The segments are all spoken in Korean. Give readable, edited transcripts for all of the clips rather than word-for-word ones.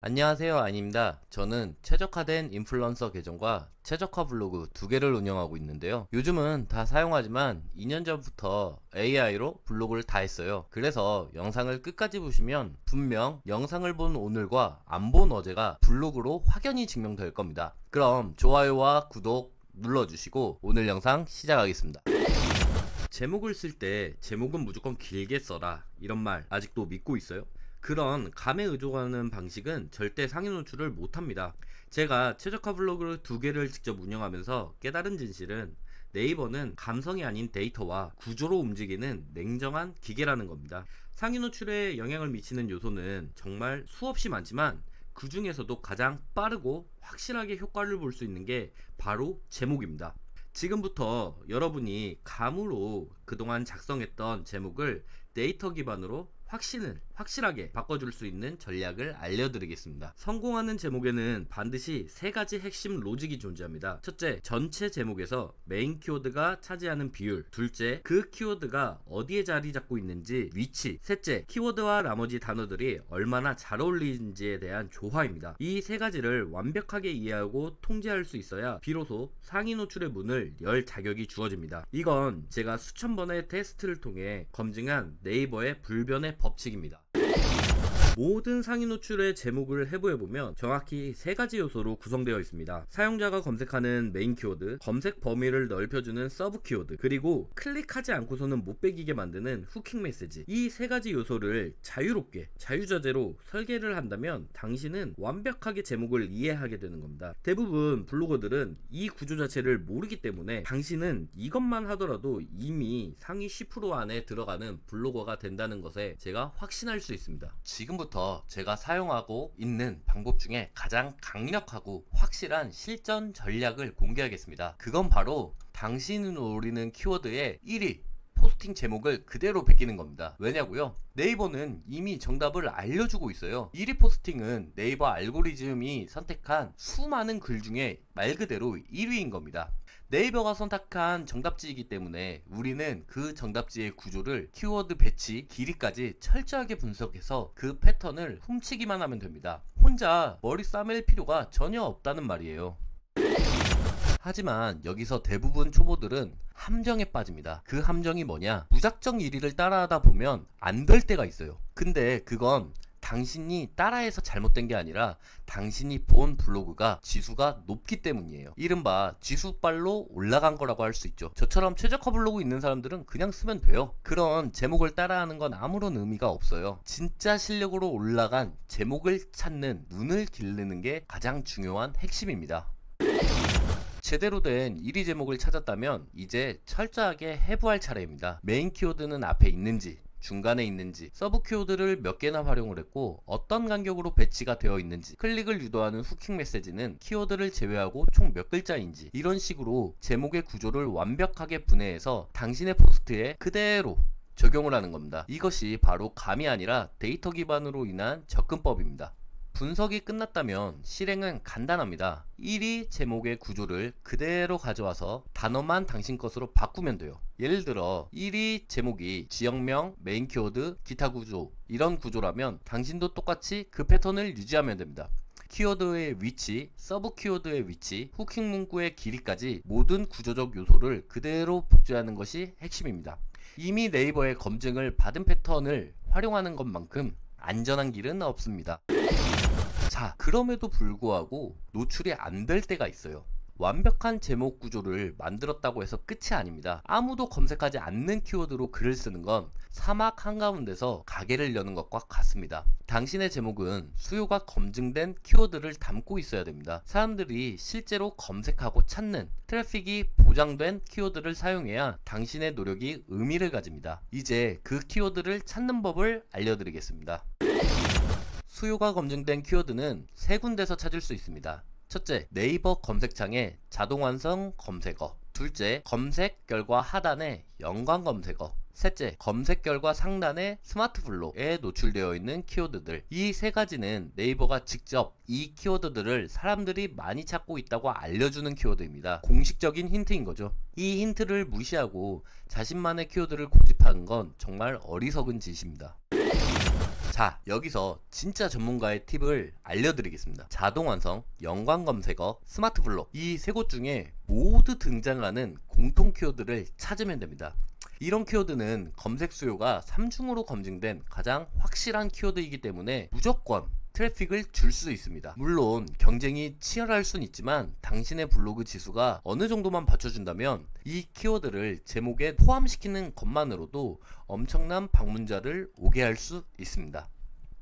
안녕하세요, 아닙니다. 저는 최적화된 인플루언서 계정과 최적화 블로그 두 개를 운영하고 있는데요. 요즘은 다 사용하지만 2년 전부터 AI로 블로그를 다 했어요. 그래서 영상을 끝까지 보시면 분명 영상을 본 오늘과 안 본 어제가 블로그로 확연히 증명될 겁니다. 그럼 좋아요와 구독 눌러주시고 오늘 영상 시작하겠습니다. 제목을 쓸 때 제목은 무조건 길게 써라 이런 말 아직도 믿고 있어요? 그런 감에 의존하는 방식은 절대 상위 노출을 못합니다. 제가 최적화 블로그 두 개를 직접 운영하면서 깨달은 진실은 네이버는 감성이 아닌 데이터와 구조로 움직이는 냉정한 기계라는 겁니다. 상위 노출에 영향을 미치는 요소는 정말 수없이 많지만 그 중에서도 가장 빠르고 확실하게 효과를 볼 수 있는 게 바로 제목입니다. 지금부터 여러분이 감으로 그동안 작성했던 제목을 데이터 기반으로 확실하게 바꿔줄 수 있는 전략을 알려드리겠습니다. 성공하는 제목에는 반드시 세 가지 핵심 로직이 존재합니다. 첫째, 전체 제목에서 메인 키워드가 차지하는 비율. 둘째, 그 키워드가 어디에 자리 잡고 있는지 위치. 셋째, 키워드와 나머지 단어들이 얼마나 잘 어울리는지에 대한 조화입니다. 이 세 가지를 완벽하게 이해하고 통제할 수 있어야 비로소 상위 노출의 문을 열 자격이 주어집니다. 이건 제가 수천 번의 테스트를 통해 검증한 네이버의 불변의 법칙입니다. 모든 상위 노출의 제목을 해부해보면 정확히 세 가지 요소로 구성되어 있습니다. 사용자가 검색하는 메인 키워드, 검색 범위를 넓혀주는 서브 키워드, 그리고 클릭하지 않고서는 못 베기게 만드는 후킹 메시지. 이 세 가지 요소를 자유롭게, 자유자재로 설계를 한다면 당신은 완벽하게 제목을 이해하게 되는 겁니다. 대부분 블로거들은 이 구조 자체를 모르기 때문에 당신은 이것만 하더라도 이미 상위 10% 안에 들어가는 블로거가 된다는 것에 제가 확신할 수 있습니다. 지금부터 제가 사용하고 있는 방법 중에 가장 강력하고 확실한 실전 전략을 공개하겠습니다. 그건 바로 당신이 노리는 키워드의 1위 포스팅 제목을 그대로 베끼는 겁니다. 왜냐고요? 네이버는 이미 정답을 알려주고 있어요. 1위 포스팅은 네이버 알고리즘이 선택한 수많은 글 중에 말 그대로 1위인 겁니다. 네이버가 선택한 정답지이기 때문에 우리는 그 정답지의 구조를 키워드 배치, 길이까지 철저하게 분석해서 그 패턴을 훔치기만 하면 됩니다. 혼자 머리 싸맬 필요가 전혀 없다는 말이에요. 하지만 여기서 대부분 초보들은 함정에 빠집니다. 그 함정이 뭐냐? 무작정 1위를 따라하다 보면 안 될 때가 있어요. 근데 그건 당신이 따라해서 잘못된 게 아니라 당신이 본 블로그가 지수가 높기 때문이에요. 이른바 지수빨로 올라간 거라고 할 수 있죠. 저처럼 최적화 블로그 있는 사람들은 그냥 쓰면 돼요. 그런 제목을 따라하는 건 아무런 의미가 없어요. 진짜 실력으로 올라간 제목을 찾는 눈을 기르는 게 가장 중요한 핵심입니다. 제대로 된 1위 제목을 찾았다면 이제 철저하게 해부할 차례입니다. 메인 키워드는 앞에 있는지, 중간에 있는지, 서브 키워드를 몇 개나 활용을 했고 어떤 간격으로 배치가 되어 있는지, 클릭을 유도하는 후킹 메시지는 키워드를 제외하고 총 몇 글자인지, 이런 식으로 제목의 구조를 완벽하게 분해해서 당신의 포스트에 그대로 적용을 하는 겁니다. 이것이 바로 감이 아니라 데이터 기반으로 인한 접근법입니다. 분석이 끝났다면 실행은 간단합니다. 1위 제목의 구조를 그대로 가져와서 단어만 당신 것으로 바꾸면 돼요. 예를 들어 1위 제목이 지역명, 메인 키워드, 기타 구조, 이런 구조라면 당신도 똑같이 그 패턴을 유지하면 됩니다. 키워드의 위치, 서브 키워드의 위치, 후킹 문구의 길이까지 모든 구조적 요소를 그대로 복제하는 것이 핵심입니다. 이미 네이버의 검증을 받은 패턴을 활용하는 것만큼 안전한 길은 없습니다. 자, 그럼에도 불구하고 노출이 안 될 때가 있어요. 완벽한 제목 구조를 만들었다고 해서 끝이 아닙니다. 아무도 검색하지 않는 키워드로 글을 쓰는 건 사막 한가운데서 가게를 여는 것과 같습니다. 당신의 제목은 수요가 검증된 키워드를 담고 있어야 됩니다. 사람들이 실제로 검색하고 찾는 트래픽이 보장된 키워드를 사용해야 당신의 노력이 의미를 가집니다. 이제 그 키워드를 찾는 법을 알려드리겠습니다. 수요가 검증된 키워드는 세 군데서 찾을 수 있습니다. 첫째, 네이버 검색창의 자동 완성 검색어. 둘째, 검색 결과 하단의 연관 검색어. 셋째, 검색 결과 상단의 스마트 블록에 노출되어 있는 키워드들. 이 세 가지는 네이버가 직접 이 키워드들을 사람들이 많이 찾고 있다고 알려주는 키워드입니다. 공식적인 힌트인 거죠. 이 힌트를 무시하고 자신만의 키워드를 고집하는 건 정말 어리석은 짓입니다. 자, 여기서 진짜 전문가의 팁을 알려드리겠습니다. 자동 완성, 연관 검색어, 스마트 블록 이 세 곳 중에 모두 등장하는 공통 키워드를 찾으면 됩니다. 이런 키워드는 검색 수요가 3중으로 검증된 가장 확실한 키워드이기 때문에 무조건 트래픽을 줄 수 있습니다. 물론 경쟁이 치열할 순 있지만 당신의 블로그 지수가 어느 정도만 받쳐준다면 이 키워드를 제목에 포함시키는 것만으로도 엄청난 방문자를 오게 할 수 있습니다.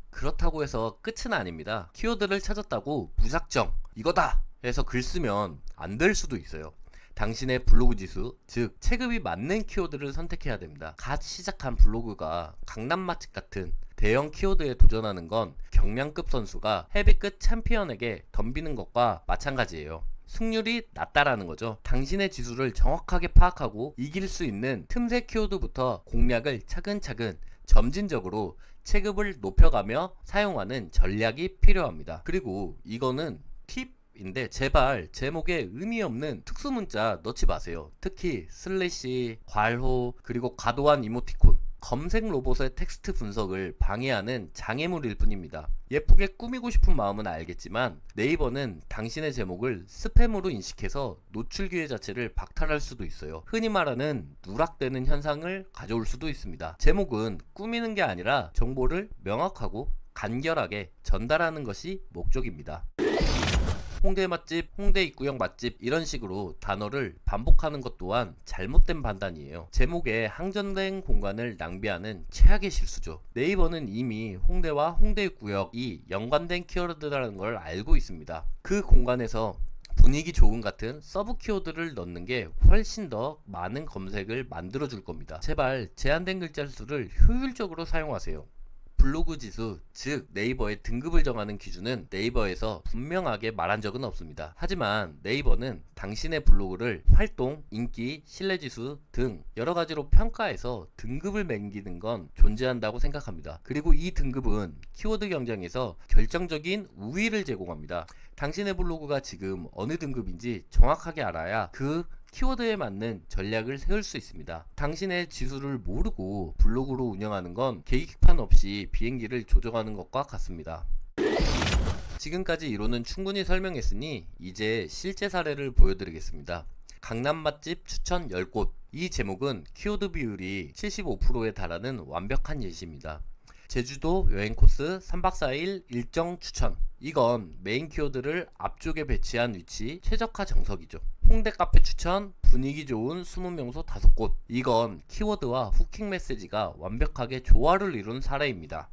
그렇다고 해서 끝은 아닙니다. 키워드를 찾았다고 무작정 이거다 해서 글 쓰면 안 될 수도 있어요. 당신의 블로그 지수, 즉 체급이 맞는 키워드를 선택해야 됩니다. 갓 시작한 블로그가 강남 맛집 같은 대형 키워드에 도전하는 건 경량급 선수가 헤비급 챔피언에게 덤비는 것과 마찬가지예요. 승률이 낮다라는 거죠. 당신의 지수를 정확하게 파악하고 이길 수 있는 틈새 키워드부터 공략을 차근차근 점진적으로 체급을 높여가며 사용하는 전략이 필요합니다. 그리고 이거는 팁인데 제발 제목에 의미 없는 특수 문자 넣지 마세요. 특히 슬래시, 괄호, 그리고 과도한 이모티콘, 검색 로봇의 텍스트 분석을 방해하는 장애물일 뿐입니다. 예쁘게 꾸미고 싶은 마음은 알겠지만 네이버는 당신의 제목을 스팸으로 인식해서 노출 기회 자체를 박탈할 수도 있어요. 흔히 말하는 누락되는 현상을 가져올 수도 있습니다. 제목은 꾸미는 게 아니라 정보를 명확하고 간결하게 전달하는 것이 목적입니다. 홍대 맛집, 홍대 입구역 맛집 이런 식으로 단어를 반복하는 것 또한 잘못된 판단이에요. 제목에 항전된 공간을 낭비하는 최악의 실수죠. 네이버는 이미 홍대와 홍대 입구역이 연관된 키워드라는 걸 알고 있습니다. 그 공간에서 분위기 좋은 같은 서브 키워드를 넣는 게 훨씬 더 많은 검색을 만들어 줄 겁니다. 제발 제한된 글자 수를 효율적으로 사용하세요. 블로그 지수, 즉 네이버의 등급을 정하는 기준은 네이버에서 분명하게 말한 적은 없습니다. 하지만 네이버는 당신의 블로그를 활동, 인기, 신뢰지수 등 여러가지로 평가해서 등급을 매기는 건 존재한다고 생각합니다. 그리고 이 등급은 키워드 경쟁에서 결정적인 우위를 제공합니다. 당신의 블로그가 지금 어느 등급인지 정확하게 알아야 그 키워드에 맞는 전략을 세울 수 있습니다. 당신의 지수를 모르고 블로그로 운영하는 건 계기판 없이 비행기를 조종하는 것과 같습니다. 지금까지 이론은 충분히 설명했으니 이제 실제 사례를 보여드리겠습니다. 강남 맛집 추천 10곳. 이 제목은 키워드 비율이 75%에 달하는 완벽한 예시입니다. 제주도 여행 코스 3박 4일 일정 추천. 이건 메인 키워드를 앞쪽에 배치한 위치 최적화 정석이죠. 홍대 카페 추천, 분위기 좋은 숨은 명소 5곳. 이건 키워드와 후킹 메시지가 완벽하게 조화를 이룬 사례입니다.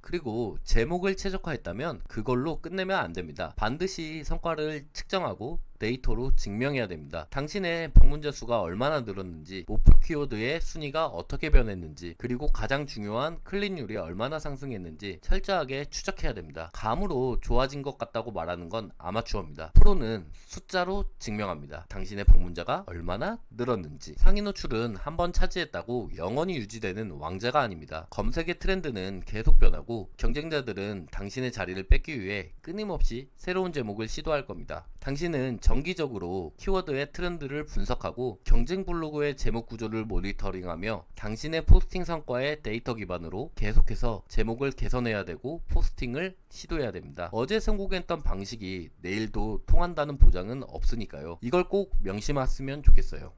그리고 제목을 최적화했다면 그걸로 끝내면 안됩니다. 반드시 성과를 측정하고 데이터로 증명해야 됩니다. 당신의 방문자 수가 얼마나 늘었는지, 목표 키워드의 순위가 어떻게 변했는지, 그리고 가장 중요한 클릭률이 얼마나 상승했는지 철저하게 추적해야 됩니다. 감으로 좋아진 것 같다고 말하는 건 아마추어입니다. 프로는 숫자로 증명합니다. 당신의 방문자가 얼마나 늘었는지. 상위 노출은 한번 차지했다고 영원히 유지되는 왕자가 아닙니다. 검색의 트렌드는 계속 변하고 경쟁자들은 당신의 자리를 뺏기 위해 끊임없이 새로운 제목을 시도할 겁니다. 당신은 정기적으로 키워드의 트렌드를 분석하고 경쟁 블로그의 제목 구조를 모니터링하며 당신의 포스팅 성과의 데이터 기반으로 계속해서 제목을 개선해야 되고 포스팅을 시도해야 됩니다. 어제 성공했던 방식이 내일도 통한다는 보장은 없으니까요. 이걸 꼭 명심하시면 좋겠어요.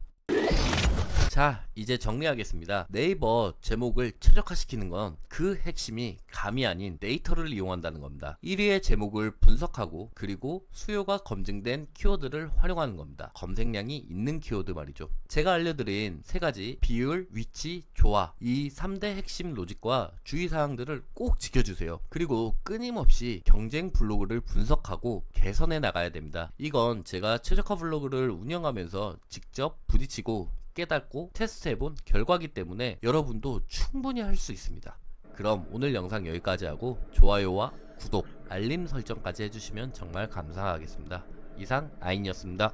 자, 이제 정리하겠습니다. 네이버 제목을 최적화시키는 건 그 핵심이 감이 아닌 데이터를 이용한다는 겁니다. 1위의 제목을 분석하고 그리고 수요가 검증된 키워드를 활용하는 겁니다. 검색량이 있는 키워드 말이죠. 제가 알려드린 3가지 비율, 위치, 조화 이 3대 핵심 로직과 주의사항들을 꼭 지켜주세요. 그리고 끊임없이 경쟁 블로그를 분석하고 개선해 나가야 됩니다. 이건 제가 최적화 블로그를 운영하면서 직접 부딪히고 깨닫고 테스트해본 결과이기 때문에 여러분도 충분히 할 수 있습니다. 그럼 오늘 영상 여기까지 하고 좋아요와 구독, 알림 설정까지 해주시면 정말 감사하겠습니다. 이상 아인이었습니다.